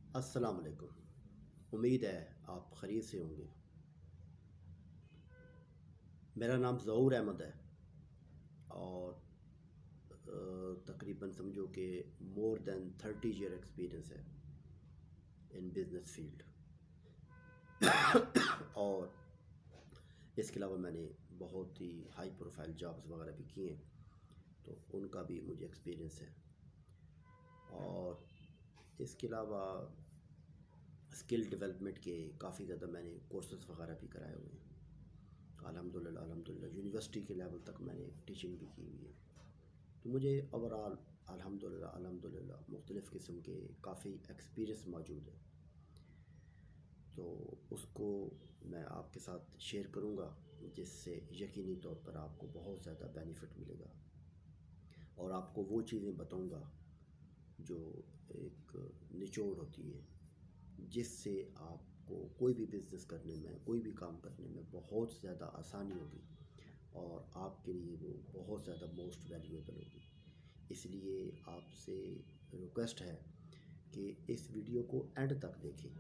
السلام علیکم۔ امید ہے آپ خیریت سے ہوں گے۔ میرا نام ظہور احمد ہے اور تقریباً سمجھو کہ مور دین 30 ایئر ایکسپیرئنس ہے ان بزنس فیلڈ۔ اور اس کے علاوہ میں نے بہت ہی ہائی پروفائل جابس وغیرہ بھی کیے ہیں، تو ان کا بھی مجھے ایکسپیرئنس ہے۔ اور اس کے علاوہ اسکل ڈیولپمنٹ کے کافی زیادہ میں نے کورسز وغیرہ بھی کرائے ہوئے ہیں۔ الحمدللہ یونیورسٹی کے لیول تک میں نے ٹیچنگ بھی کی ہوئی ہے، تو مجھے اوورآل الحمدللہ مختلف قسم کے کافی ایکسپیرئنس موجود ہے، تو اس کو میں آپ کے ساتھ شیئر کروں گا، جس سے یقینی طور پر آپ کو بہت زیادہ بینیفٹ ملے گا، اور آپ کو وہ چیزیں بتاؤں گا جو ایک نچوڑ ہوتی ہے، جس سے آپ کو کوئی بھی بزنس کرنے میں، کوئی بھی کام کرنے میں بہت زیادہ آسانی ہوگی، اور آپ کے لیے وہ بہت زیادہ موسٹ ویلیویبل ہوگی۔ اس لیے آپ سے ریکویسٹ ہے کہ اس ویڈیو کو اینڈ تک دیکھیں،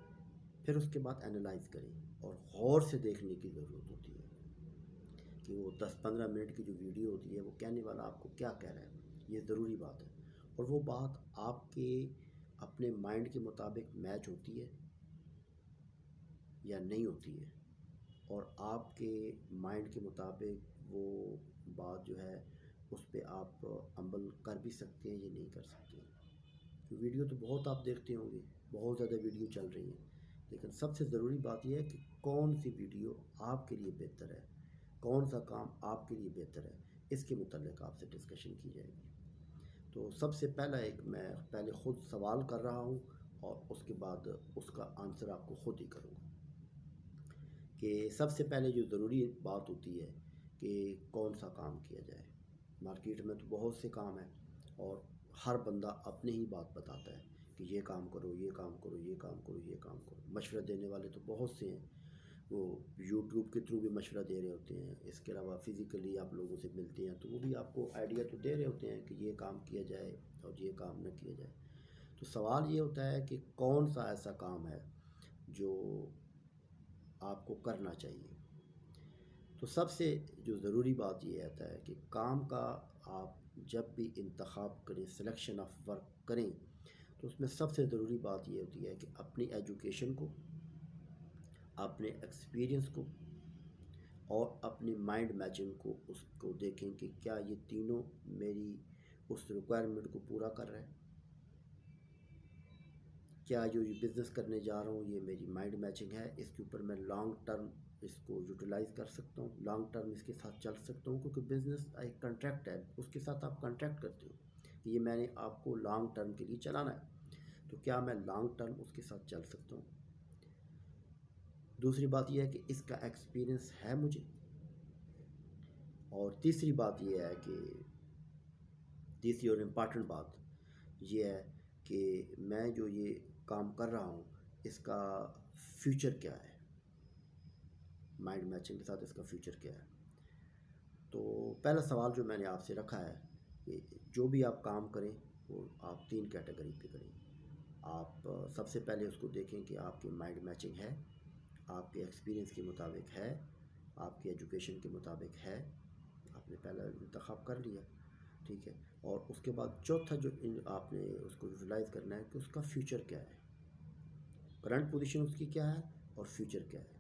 پھر اس کے بعد انالائز کریں، اور غور سے دیکھنے کی ضرورت ہوتی ہے کہ وہ 10-15 منٹ کی جو ویڈیو ہوتی ہے وہ کہنے والا آپ کو کیا کہہ رہا ہے، یہ ضروری بات ہے، اور وہ بات آپ کے اپنے مائنڈ کے مطابق میچ ہوتی ہے یا نہیں ہوتی ہے، اور آپ کے مائنڈ کے مطابق وہ بات جو ہے اس پہ آپ عمل کر بھی سکتے ہیں یا نہیں کر سکتے ہیں۔ ویڈیو تو بہت آپ دیکھتے ہوں گے، بہت زیادہ ویڈیو چل رہی ہیں، لیکن سب سے ضروری بات یہ ہے کہ کون سی ویڈیو آپ کے لیے بہتر ہے، کون سا کام آپ کے لیے بہتر ہے، اس کے متعلق آپ سے ڈسکشن کی جائے گی۔ تو سب سے پہلا میں پہلے خود سوال کر رہا ہوں، اور اس کے بعد اس کا آنسر آپ کو خود ہی کروں گا، کہ سب سے پہلے جو ضروری بات ہوتی ہے کہ کون سا کام کیا جائے۔ مارکیٹ میں تو بہت سے کام ہیں، اور ہر بندہ اپنے ہی بات بتاتا ہے کہ یہ کام کرو، یہ کام کرو، یہ کام کرو، یہ کام کرو۔ مشورہ دینے والے تو بہت سے ہیں، وہ یوٹیوب کے تھرو بھی مشورہ دے رہے ہوتے ہیں، اس کے علاوہ فزیکلی آپ لوگوں سے ملتے ہیں تو وہ بھی آپ کو آئیڈیا تو دے رہے ہوتے ہیں کہ یہ کام کیا جائے اور یہ کام نہ کیا جائے۔ تو سوال یہ ہوتا ہے کہ کون سا ایسا کام ہے جو آپ کو کرنا چاہیے۔ تو سب سے جو ضروری بات یہ آتا ہے کہ کام کا آپ جب بھی انتخاب کریں، سلیکشن آف ورک کریں، تو اس میں سب سے ضروری بات یہ ہوتی ہے کہ اپنی ایجوکیشن کو، اپنے ایکسپیرئنس کو، اور اپنی مائنڈ میچنگ کو، اس کو دیکھیں کہ کیا یہ تینوں میری اس ریکوائرمنٹ کو پورا کر رہے ہیں، کیا جو یہ بزنس کرنے جا رہا ہوں یہ میری مائنڈ میچنگ ہے، اس کے اوپر میں لانگ ٹرم اس کو یوٹیلائز کر سکتا ہوں، لانگ ٹرم اس کے ساتھ چل سکتا ہوں، کیونکہ بزنس ایک کنٹریکٹ ہے، اس کے ساتھ آپ کنٹریکٹ کرتے ہو کہ یہ میں نے آپ کو لانگ ٹرم کے لیے چلانا ہے، تو کیا میں لانگ ٹرم اس کے ساتھ چل سکتا ہوں۔ دوسری بات یہ ہے کہ اس کا ایکسپیرئنس ہے مجھے، اور تیسری بات یہ ہے کہ تیسری اور امپارٹنٹ بات یہ ہے کہ میں جو یہ کام کر رہا ہوں اس کا فیوچر کیا ہے، مائنڈ میچنگ کے ساتھ اس کا فیوچر کیا ہے۔ تو پہلا سوال جو میں نے آپ سے رکھا ہے کہ جو بھی آپ کام کریں وہ آپ 3 کیٹیگری پہ کریں۔ آپ سب سے پہلے اس کو دیکھیں کہ آپ کی مائنڈ میچنگ ہے، آپ کے ایکسپیرئنس کے مطابق ہے، آپ کی ایجوکیشن کے مطابق ہے، آپ نے پہلا انتخاب کر لیا، ٹھیک ہے۔ اور اس کے بعد چوتھا جو آپ نے اس کو یوٹیلائز کرنا ہے کہ اس کا فیوچر کیا ہے، کرنٹ پوزیشن اس کی کیا ہے اور فیوچر کیا ہے۔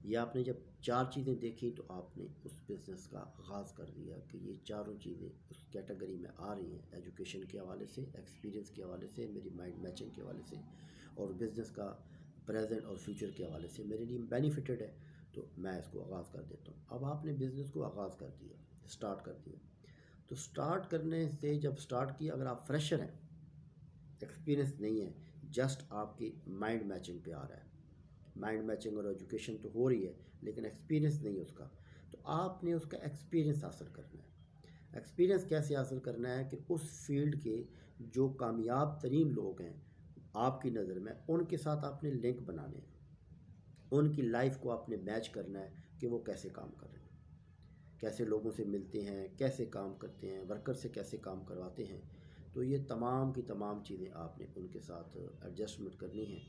یہ آپ نے جب 4 چیزیں دیکھی تو آپ نے اس بزنس کا آغاز کر دیا کہ یہ چاروں چیزیں اس کیٹیگری میں آ رہی ہیں، ایجوکیشن کے حوالے سے، ایکسپیرئنس کے حوالے سے، میری مائنڈ میچنگ کے حوالے سے، اور بزنس کا پریزنٹ اور فیوچر کے حوالے سے میرے لیے بینیفٹڈ ہے، تو میں اس کو آغاز کر دیتا ہوں۔ اب آپ نے بزنس کو آغاز کر دیا، سٹارٹ کر دیا، تو سٹارٹ کرنے سے جب سٹارٹ کیا، اگر آپ فریشر ہیں، ایکسپیرئنس نہیں ہے، جسٹ آپ کی مائنڈ میچنگ پہ آ رہا ہے، مائنڈ میچنگ اور ایجوکیشن تو ہو رہی ہے لیکن ایکسپیرئنس نہیں اس کا، تو آپ نے اس کا ایکسپیرئنس حاصل کرنا ہے۔ ایکسپیرئنس کیسے حاصل کرنا ہے کہ اس فیلڈ کے جو کامیاب ترین لوگ ہیں آپ کی نظر میں، ان کے ساتھ آپ نے لنک بنانے ہیں، ان کی لائف کو آپ نے میچ کرنا ہے کہ وہ کیسے کام کر رہے ہیں، کیسے لوگوں سے ملتے ہیں، کیسے کام کرتے ہیں، ورکر سے کیسے کام کرواتے ہیں۔ تو یہ تمام کی تمام چیزیں آپ نے ان کے ساتھ ایڈجسٹمنٹ کرنی ہیں،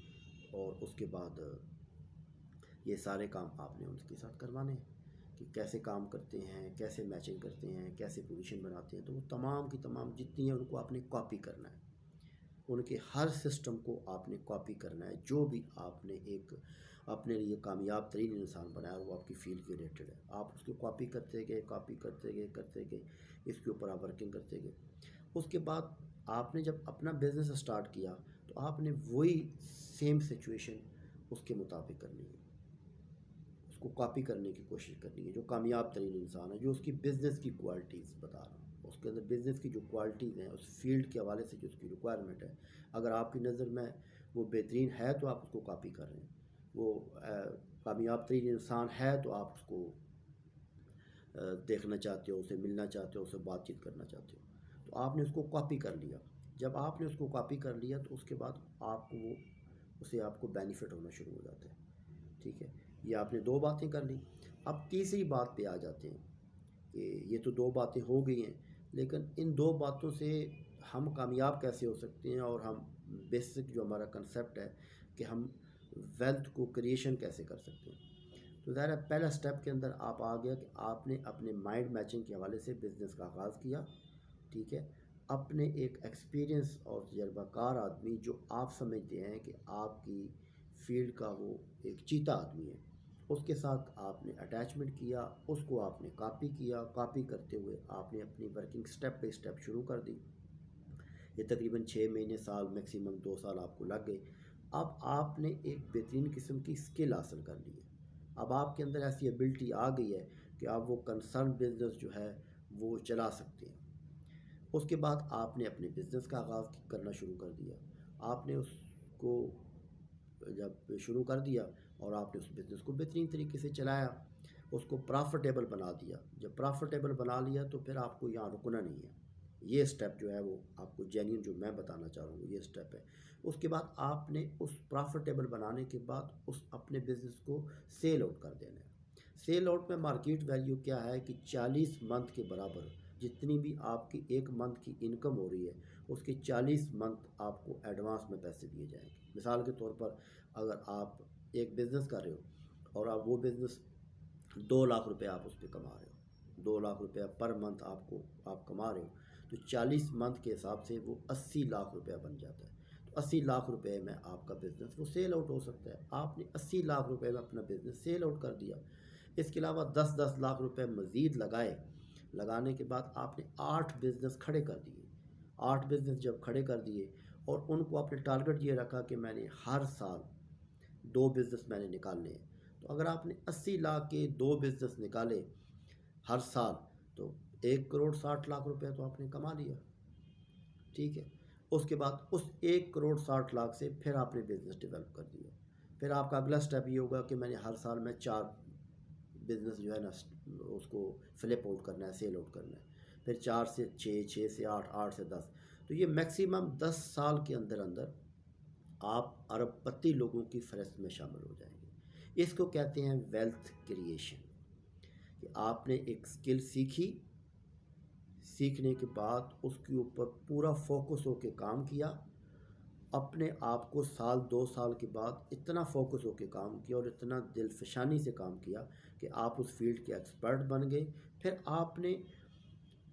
اور اس کے بعد یہ سارے کام آپ نے ان کے ساتھ کروانے ہیں کہ کیسے کام کرتے ہیں، کیسے میچنگ کرتے ہیں، کیسے پوزیشن بناتے ہیں. تو وہ تمام کی تمام جتنی ہیں ان کو آپ نے کاپی کرنا ہے، ان کے ہر سسٹم کو آپ نے کاپی کرنا ہے. جو بھی آپ نے ایک اپنے لیے کامیاب ترین انسان بنایا وہ آپ کی فیلڈ کے ریلیٹڈ ہے، آپ اس کو کاپی کرتے گئے، اس کے اوپر آپ ورکنگ کرتے گئے. اس کے بعد آپ نے جب اپنا بزنس اسٹارٹ کیا تو آپ نے وہی سیم سچویشن اس کے مطابق کرنی ہے، اس کو کاپی کرنے کی کوشش کرنی ہے. جو کامیاب ترین انسان ہے، جو اس کی بزنس کی کوالٹیز بتا رہا ہوں، اس کے اندر بزنس کی جو کوالٹیز ہیں، اس فیلڈ کے حوالے سے جو اس کی ریکوائرمنٹ ہے، اگر آپ کی نظر میں وہ بہترین ہے تو آپ اس کو کاپی کر رہے ہیں. وہ کامیاب ترین انسان ہے تو آپ اس کو دیکھنا چاہتے ہو، اسے ملنا چاہتے ہو، اسے بات چیت کرنا چاہتے ہو. تو آپ نے اس کو کاپی کر لیا. جب آپ نے اس کو کاپی کر لیا تو اس کے بعد آپ کو وہ اسے آپ کو بینیفٹ ہونا شروع ہو جاتا ہے. ٹھیک ہے، یہ آپ نے 2 باتیں کر لیں. اب تیسری بات پہ آ جاتے ہیں کہ یہ تو 2 باتیں ہو گئی ہیں، لیکن ان 2 باتوں سے ہم کامیاب کیسے ہو سکتے ہیں، اور ہم بیسک جو ہمارا کنسیپٹ ہے کہ ہم ویلتھ کو کریشن کیسے کر سکتے ہیں. تو ظاہر ہے پہلا سٹیپ کے اندر آپ آ گیا کہ آپ نے اپنے مائنڈ میچنگ کے حوالے سے بزنس کا آغاز کیا. ٹھیک ہے، اپنے ایک ایکسپیرینس اور تجربہ کار آدمی جو آپ سمجھتے ہیں کہ آپ کی فیلڈ کا وہ ایک چیتا آدمی ہے، اس کے ساتھ آپ نے اٹیچمنٹ کیا، اس کو آپ نے کاپی کیا. کاپی کرتے ہوئے آپ نے اپنی ورکنگ سٹیپ بائی سٹیپ شروع کر دی. یہ تقریباً 6 مہینے، سال، میکسیمم 2 سال آپ کو لگ گئے. اب آپ نے ایک بہترین قسم کی سکل حاصل کر لی ہے. اب آپ کے اندر ایسی ایبلٹی آ گئی ہے کہ آپ وہ کنسرن بزنس جو ہے وہ چلا سکتے ہیں. اس کے بعد آپ نے اپنے بزنس کا آغاز کرنا شروع کر دیا. آپ نے اس کو جب شروع کر دیا اور آپ نے اس بزنس کو بہترین طریقے سے چلایا، اس کو پرافٹیبل بنا دیا. جب پرافٹیبل بنا لیا تو پھر آپ کو یہاں رکنا نہیں ہے. یہ سٹیپ جو ہے وہ آپ کو جینیئن جو میں بتانا چاہ رہا ہوں یہ سٹیپ ہے. اس کے بعد آپ نے اس پرافٹیبل بنانے کے بعد اس اپنے بزنس کو سیل آؤٹ کر دینا ہے. سیل آؤٹ میں مارکیٹ ویلیو کیا ہے کہ 40 منتھ کے برابر جتنی بھی آپ کی ایک منتھ کی انکم ہو رہی ہے اس کے 40 منتھ آپ کو ایڈوانس میں پیسے دیے جائیں گے. مثال کے طور پر اگر آپ ایک بزنس کر رہے ہو اور آپ وہ بزنس 2 لاکھ روپے آپ اس پہ کما رہے ہو، 2 لاکھ روپے پر منتھ آپ کما رہے ہو، تو 40 منتھ کے حساب سے وہ 80 لاکھ روپے بن جاتا ہے. تو 80 لاکھ روپے میں آپ کا بزنس وہ سیل آؤٹ ہو سکتا ہے. آپ نے 80 لاکھ روپے میں اپنا بزنس سیل آؤٹ کر دیا. اس کے علاوہ 10 لاکھ روپے مزید لگانے کے بعد آپ نے 8 بزنس کھڑے کر دیے. 8 بزنس جب کھڑے کر دیے اور ان کو آپ نے ٹارگٹ یہ رکھا کہ میں نے ہر سال 2 بزنس میں نے نکالنے ہیں. تو اگر آپ نے 80 لاکھ کے 2 بزنس نکالے ہر سال تو 1,60,00,000 روپے تو آپ نے کما لیا. ٹھیک ہے، اس کے بعد اس 1,60,00,000 سے پھر آپ نے بزنس ڈیولپ کر دیا. پھر آپ کا اگلا سٹیپ یہ ہوگا کہ میں نے ہر سال میں 4 بزنس جو ہے نا اس کو فلپ آؤٹ کرنا ہے، سیل آؤٹ کرنا ہے. پھر 4 سے 6، 6 سے 8، 8 سے 10. تو یہ میکسیمم 10 سال کے اندر آپ ارب پتی لوگوں کی فہرست میں شامل ہو جائیں گے. اس کو کہتے ہیں ویلتھ کریشن. کہ آپ نے ایک سکل سیکھنے کے بعد اس کے اوپر پورا فوکس ہو کے کام کیا. اپنے آپ کو سال 2 سال کے بعد اتنا فوکس ہو کے کام کیا اور اتنا دل فشانی سے کام کیا کہ آپ اس فیلڈ کے ایکسپرٹ بن گئے. پھر آپ نے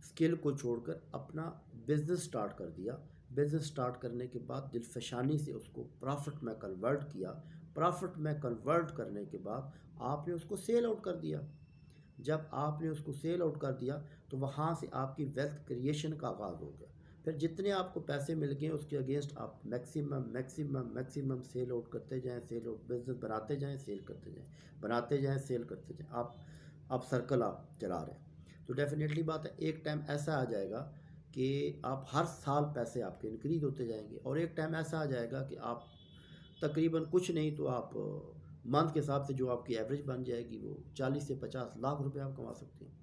سکل کو چھوڑ کر اپنا بزنس سٹارٹ کر دیا. بزنس سٹارٹ کرنے کے بعد دل فشانی سے اس کو پرافٹ میں کنورٹ کیا. پرافٹ میں کنورٹ کرنے کے بعد آپ نے اس کو سیل آؤٹ کر دیا. جب آپ نے اس کو سیل آؤٹ کر دیا تو وہاں سے آپ کی ویلتھ کریشن کا آغاز ہو گیا. پھر جتنے آپ کو پیسے مل گئے اس کے اگینسٹ آپ میکسیمم سیل آؤٹ کرتے جائیں، سیل آؤٹ بزنس بناتے جائیں، سیل کرتے جائیں، بناتے جائیں، سیل کرتے جائیں. آپ سرکل آپ چلا رہے ہیں. تو ڈیفینیٹلی بات ہے ایک ٹائم ایسا آ جائے گا کہ آپ ہر سال پیسے آپ کے انکریز ہوتے جائیں گے، اور ایک ٹائم ایسا آ جائے گا کہ آپ تقریباً کچھ نہیں تو آپ منتھ کے حساب سے جو آپ کی ایوریج بن جائے گی وہ 40 سے 50 لاکھ روپے آپ کما سکتے ہیں.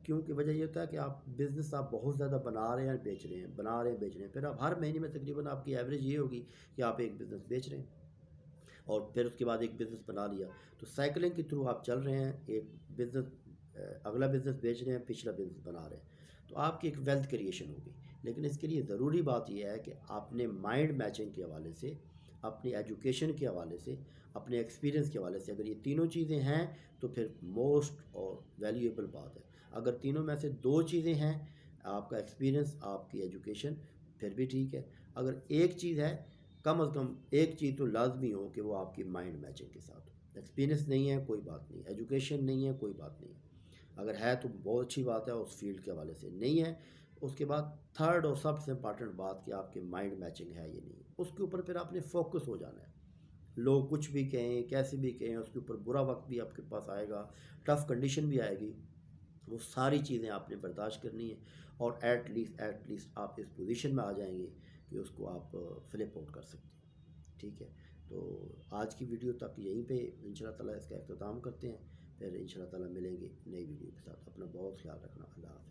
کیونکہ وجہ یہ ہوتا ہے کہ آپ بزنس آپ بہت زیادہ بنا رہے ہیں بیچ رہے ہیں. پھر اب ہر مہینے میں تقریباً آپ کی ایوریج یہ ہوگی کہ آپ ایک بزنس بیچ رہے ہیں اور پھر اس کے بعد ایک بزنس بنا لیا. تو سائیکلنگ کے تھرو آپ چل رہے ہیں، ایک بزنس اگلا بزنس بیچ رہے ہیں، پچھلا بزنس بنا رہے ہیں. تو آپ کی ایک ویلتھ کریشن ہوگی. لیکن اس کے لیے ضروری بات یہ ہے کہ اپنے مائنڈ میچنگ کے حوالے سے، اپنی ایجوکیشن کے حوالے سے، اپنے ایکسپیرینس کے حوالے سے اگر یہ تینوں چیزیں ہیں تو پھر موسٹ اور ویلیویبل بات ہے۔ اگر تینوں میں سے دو چیزیں ہیں، آپ کا ایکسپیرینس، آپ کی ایجوکیشن، پھر بھی ٹھیک ہے۔ اگر ایک چیز ہے، کم از کم ایک چیز تو لازمی ہو کہ وہ آپ کی مائنڈ میچنگ کے ساتھ ہو۔ ایکسپیرینس نہیں ہے کوئی بات نہیں، ایجوکیشن نہیں ہے کوئی بات نہیں، اگر ہے تو بہت اچھی بات ہے اس فیلڈ کے حوالے سے، نہیں ہے اس کے بعد تھرڈ اور سب سے امپارٹنٹ بات کہ آپ کے مائنڈ میچنگ ہے یہ نہیں، اس کے اوپر پھر آپ نے فوکس ہو جانا ہے۔ لوگ کچھ بھی کہیں، کیسے بھی کہیں، اس کے اوپر برا وقت بھی آپ کے پاس آئے گا، ٹف کنڈیشن بھی آئے گی، وہ ساری چیزیں آپ نے برداشت کرنی ہے، اور ایٹ لیسٹ آپ اس پوزیشن میں آ جائیں گے کہ اس کو آپ فلپ آؤٹ کر سکتے ہیں۔ ٹھیک ہے، تو آج کی ویڈیو تک یہیں پہ انشاءاللہ تعالیٰ اس کا اختتام کرتے ہیں، پھر انشاءاللہ تعالیٰ ملیں گے نئی ویڈیو کے ساتھ۔ اپنا بہت خیال رکھنا، اللہ حافظ۔